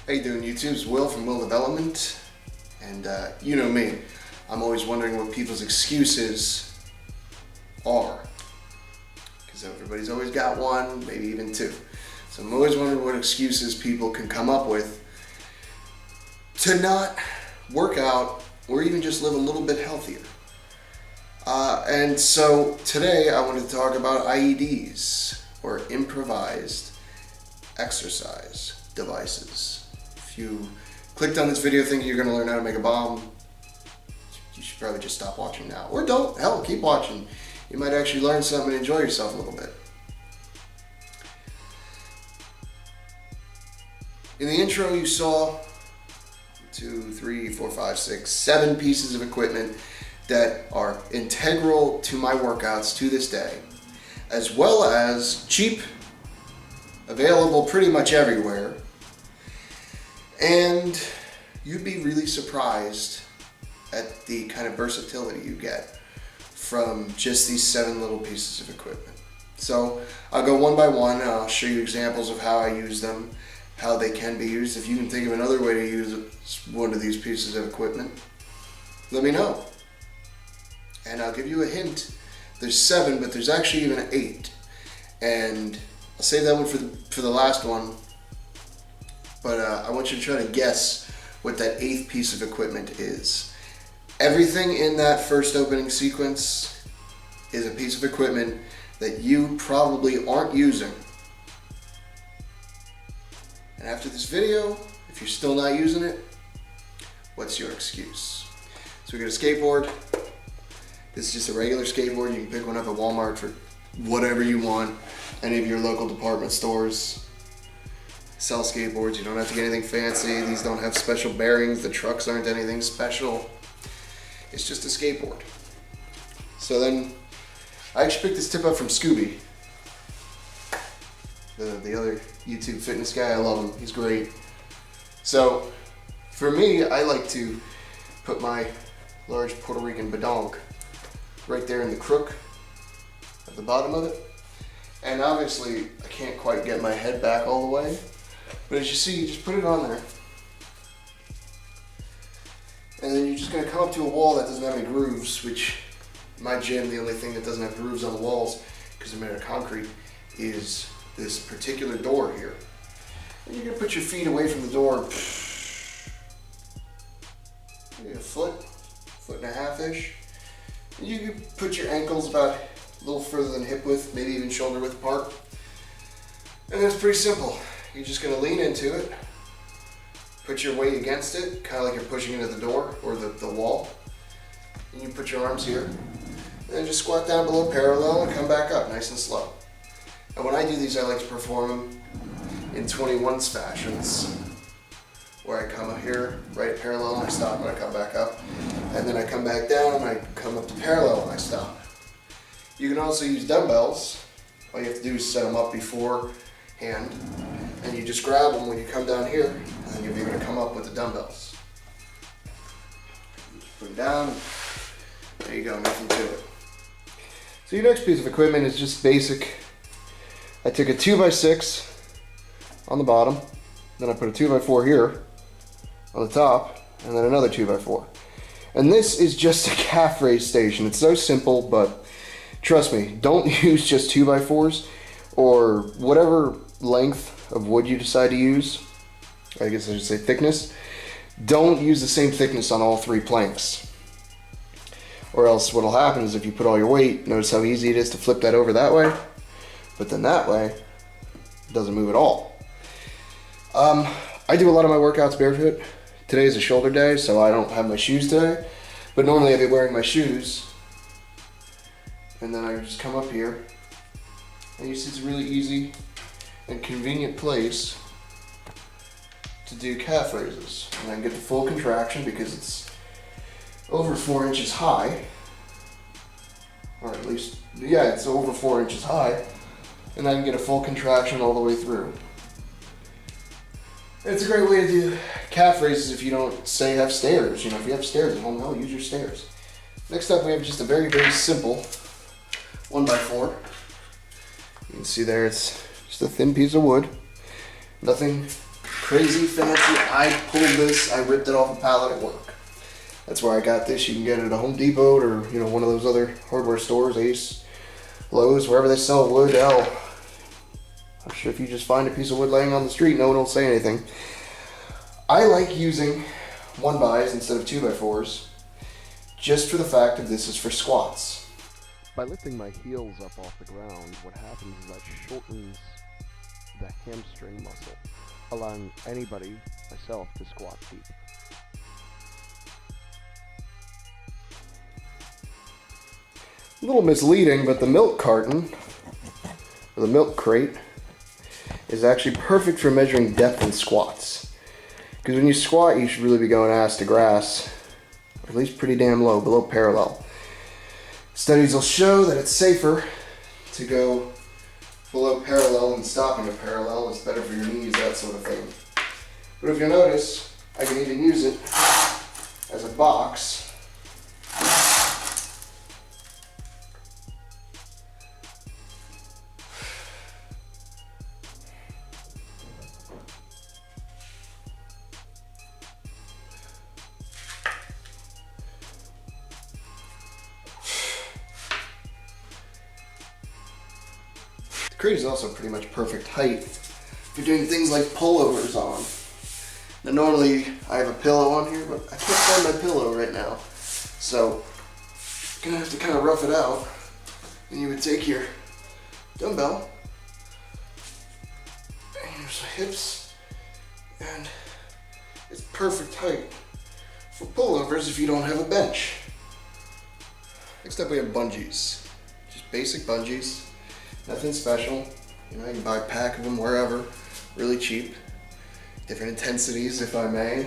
How you doing, YouTube's Will from Will Development, and you know me, I'm always wondering what people's excuses are, because everybody's always got one, maybe even two. So I'm always wondering what excuses people can come up with to not work out or even just live a little bit healthier. And so today I wanted to talk about IEDs, or improvised exercise devices. If you clicked on this video thinking you're going to learn how to make a bomb, you should probably just stop watching now. Or don't. Hell, keep watching. You might actually learn something and enjoy yourself a little bit. In the intro you saw 2, 3, 4, 5, 6, 7 pieces of equipment that are integral to my workouts to this day, as well as cheap, available pretty much everywhere. And you'd be really surprised at the kind of versatility you get from just these 7 little pieces of equipment. So I'll go one by one and I'll show you examples of how I use them, how they can be used. If you can think of another way to use one of these pieces of equipment, let me know. And I'll give you a hint. There's 7, but there's actually even 8. And I'll save that one for the last one. But I want you to try to guess what that 8th piece of equipment is. Everything in that first opening sequence is a piece of equipment that you probably aren't using. And after this video, if you're still not using it, what's your excuse? So we got a skateboard. This is just a regular skateboard. You can pick one up at Walmart for whatever you want. Any of your local department stores sell skateboards. You don't have to get anything fancy. These don't have special bearings. The trucks aren't anything special. It's just a skateboard. So then, I actually picked this tip up from Scooby, the other YouTube fitness guy. I love him. He's great. So, for me, I like to put my large Puerto Rican badonk right there in the crook at the bottom of it. And obviously, I can't quite get my head back all the way. But as you see, you just put it on there. And then you're just going to come up to a wall that doesn't have any grooves, which in my gym, the only thing that doesn't have grooves on the walls, because they're made of concrete, is this particular door here. And you're going to put your feet away from the door, maybe a foot and a half-ish. And you can put your ankles about a little further than hip width, maybe even shoulder width apart. And it's pretty simple. You're just going to lean into it, put your weight against it, kind of like you're pushing into the door or the wall. And you put your arms here, and then just squat down below parallel and come back up nice and slow. And when I do these, I like to perform them in 21s fashions, where I come up here, right at parallel, and I stop and I come back up. And then I come back down and I come up to parallel and I stop. You can also use dumbbells. All you have to do is set them up beforehand, and you just grab them when you come down here, and then you'll be able to come up with the dumbbells. Just put them down. There you go, nothing to it. So your next piece of equipment is just basic. I took a 2x6 on the bottom, then I put a 2x4 here on the top, and then another 2x4. And this is just a calf raise station. It's so simple, but trust me, don't use just 2x4s or whatever length of wood you decide to use. I guess I should say thickness. Don't use the same thickness on all 3 planks. Or else what'll happen is if you put all your weight, notice how easy it is to flip that over that way, but then that way, it doesn't move at all. I do a lot of my workouts barefoot. Today is a shoulder day, so I don't have my shoes today, but normally I'd be wearing my shoes. And then I just come up here, and you see it's a really easy and convenient place to do calf raises. And I can get the full contraction because it's over 4 inches high, or at least, yeah, it's over 4 inches high, and I can get a full contraction all the way through. It's a great way to do calf raises if you don't, say, have stairs. You know, if you have stairs at home, no, use your stairs. Next up, we have just a very, very simple 1x4. You can see there, it's just a thin piece of wood. Nothing crazy fancy. I pulled this, I ripped it off a pallet at work. That's where I got this. You can get it at a Home Depot or one of those other hardware stores, Ace, Lowe's, wherever they sell wood. Hell, I'm sure if you just find a piece of wood laying on the street, no one will say anything. I like using 1x instead of 2x4s, just for the fact that this is for squats. By lifting my heels up off the ground, what happens is that shortens the hamstring muscle, allowing anybody, myself, to squat deep. A little misleading, but the milk carton, or the milk crate, is actually perfect for measuring depth in squats. Because when you squat, you should really be going ass to grass, or at least pretty damn low, below parallel. Studies will show that it's safer to go below parallel and stopping at parallel. It's better for your knees, that sort of thing. But if you notice, I can even use it as a box. The crate is also pretty much perfect height if you're doing things like pullovers on. Now normally I have a pillow on here, but I can't find my pillow right now. So I'm gonna have to kind of rough it out. And you would take your dumbbell, and here's the hips, and it's perfect height for pullovers if you don't have a bench. Next up we have bungees. Just basic bungees. Nothing special. You can buy a pack of them wherever, really cheap. Different intensities, if I may.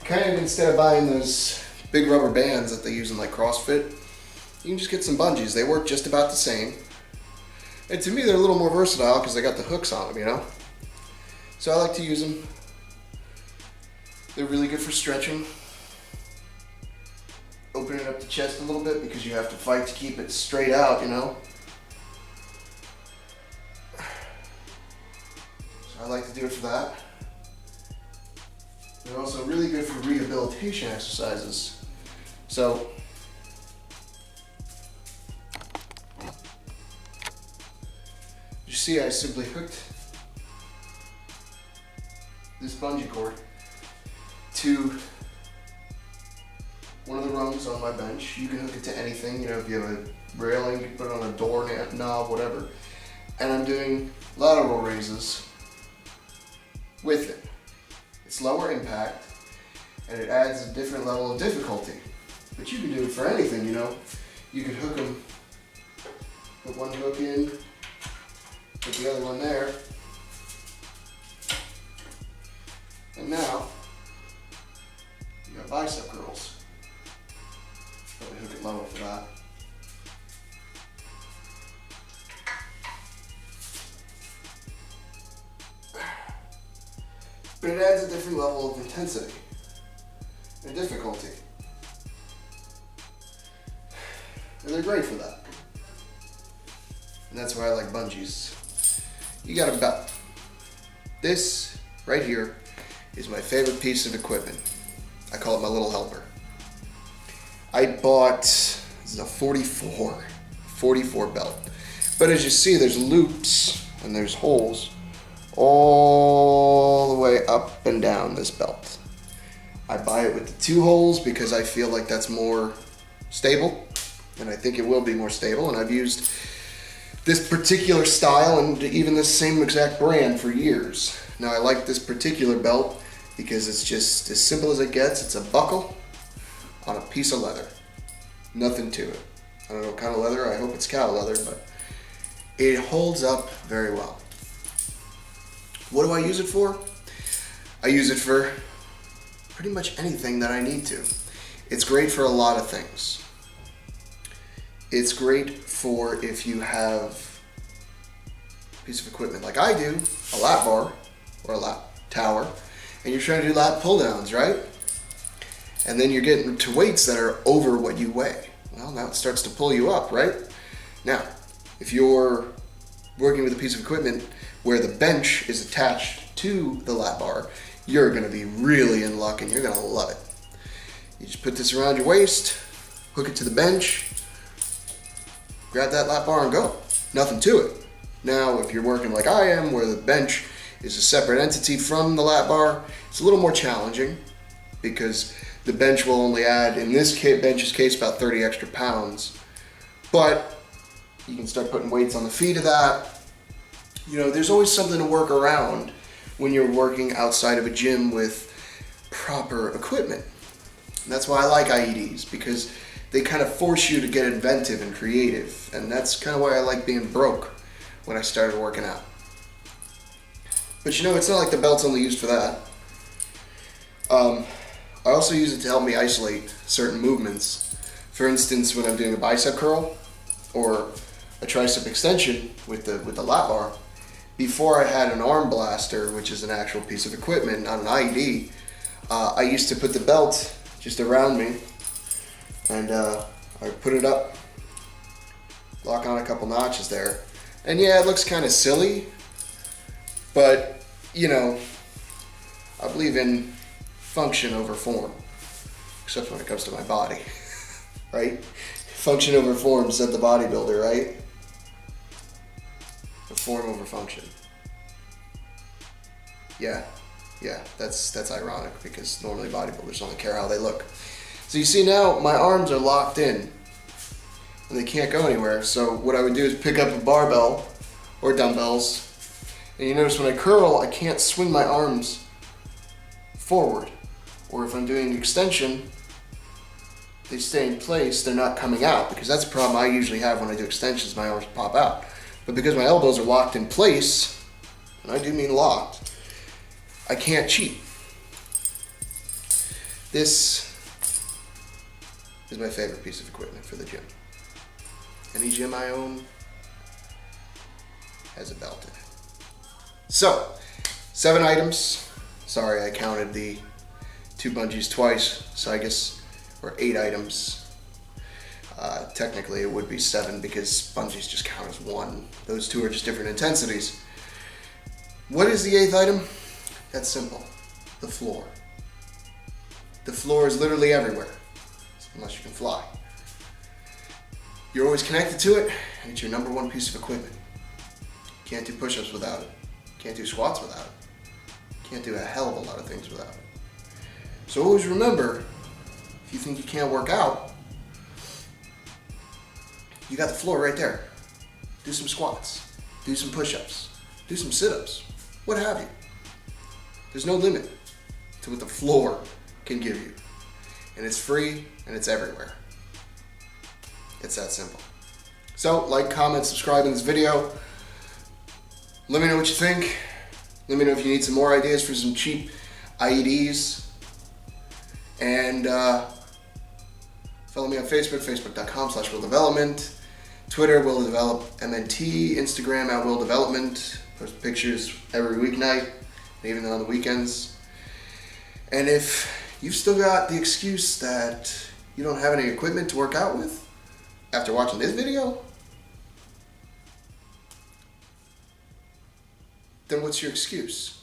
Kind of instead of buying those big rubber bands that they use in like CrossFit, you can just get some bungees. They work just about the same. And to me, they're a little more versatile because they got the hooks on them, So I like to use them. They're really good for stretching. Opening up the chest a little bit because you have to fight to keep it straight out, I like to do it for that. They're also really good for rehabilitation exercises. So, you see I simply hooked this bungee cord to one of the rungs on my bench. You can hook it to anything, if you have a railing, you can put it on a door knob, whatever. And I'm doing lateral raises with it. It's lower impact, and it adds a different level of difficulty. But you can do it for anything, You could hook them, put one hook in, put the other one there, and now you got bicep curls. Probably hook it lower for that. But it adds a different level of intensity and difficulty. And they're great for that. And that's why I like bungees. You got a belt. This right here is my favorite piece of equipment. I call it my little helper. I bought, this is a 44 belt. But as you see, there's loops and there's holes all the way up and down this belt. I buy it with the 2 holes because I feel like that's more stable, and I think it will be more stable, and I've used this particular style and even this same exact brand for years. Now I like this particular belt because it's just as simple as it gets. It's a buckle on a piece of leather. Nothing to it. I don't know what kind of leather, I hope it's cow leather, but it holds up very well. What do I use it for? I use it for pretty much anything that I need to. It's great for a lot of things. It's great for if you have a piece of equipment like I do, a lat bar or a lat tower, and you're trying to do lat pull downs, right? And then you're getting to weights that are over what you weigh. Well, now it starts to pull you up, right? Now, if you're working with a piece of equipment where the bench is attached to the lap bar, you're gonna be really in luck and you're gonna love it. You just put this around your waist, hook it to the bench, grab that lap bar and go. Nothing to it. Now, if you're working like I am, where the bench is a separate entity from the lap bar, it's a little more challenging because the bench will only add, in this bench's case, about 30 extra pounds. But you can start putting weights on the feet of that. You know, there's always something to work around when you're working outside of a gym with proper equipment. And that's why I like IEDs, because they kind of force you to get inventive and creative. And that's kind of why I like being broke when I started working out. But you know, it's not like the belt's only used for that. I also use it to help me isolate certain movements. For instance, when I'm doing a bicep curl or a tricep extension with the lap bar, before I had an arm blaster, which is an actual piece of equipment, not an IED, I used to put the belt just around me, and I put it up, lock on a couple notches there. And yeah, it looks kind of silly, but you know, I believe in function over form, except when it comes to my body, right? Function over form, said the bodybuilder, right? The form over function. Yeah, that's ironic because normally bodybuilders only care how they look. So you see now, my arms are locked in and they can't go anywhere. So what I would do is pick up a barbell or dumbbells, and you notice when I curl, I can't swing my arms forward. Or if I'm doing extension, they stay in place, they're not coming out, because that's a problem I usually have when I do extensions, my arms pop out. But because my elbows are locked in place, and I do mean locked, I can't cheat. This is my favorite piece of equipment for the gym. Any gym I own has a belt in it. So, 7 items. Sorry, I counted the 2 bungees twice, so I guess we're 8 items. Technically it would be 7 because bungees just count as 1. Those 2 are just different intensities. What is the 8th item? That's simple. The floor. The floor is literally everywhere, unless you can fly. You're always connected to it, and it's your number 1 piece of equipment. Can't do push-ups without it. Can't do squats without it. Can't do a hell of a lot of things without it. So always remember, if you think you can't work out, you got the floor right there. Do some squats, do some push-ups, do some sit-ups, what have you. There's no limit to what the floor can give you. And it's free and it's everywhere. It's that simple. So like, comment, subscribe in this video. Let me know what you think. Let me know if you need some more ideas for some cheap IEDs. And follow me on Facebook, facebook.com/willdevelopment. Twitter, willdevelopmnt. Instagram, @willdevelopment. Post pictures every weeknight, and even on the weekends. And if you've still got the excuse that you don't have any equipment to work out with after watching this video, then what's your excuse?